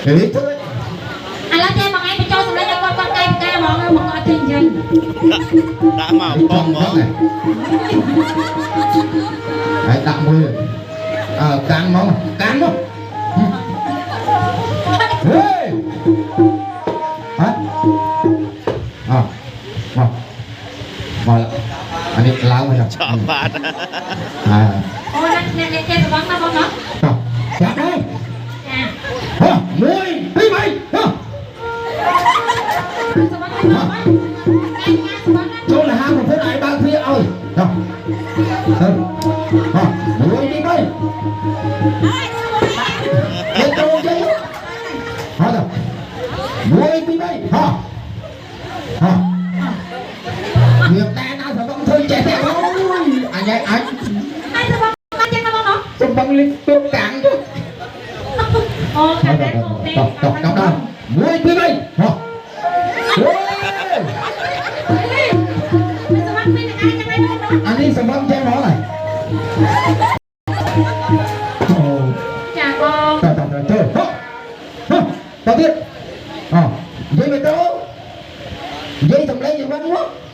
Để thôi. Anh lấy thêm bằng em cho xong lấy cho con cây mòn mà con tiền gì đã màu con mỏ này đấy tạm môi cán móng cán không hey hả rồi anh đi lao rồi chọn bạn ôi lên trên rồi bắn nó không nó chặt đây môi đi mày chỗ là hai một phút này ba phía ơi môi đi mày lên chỗ chứ hả đâu môi đi mày hả việc ta nào phải băng thôi trẻ theo anh ấy anh sẽ bắn trên nó bắn nó xong băng lên tôi cản chứ ô cả đấy đọc đâu môi đi mày hả anh đi sầm băng cho nó này chà con chơi tao biết dây mày đâu dây thằng lấy gì bắn quá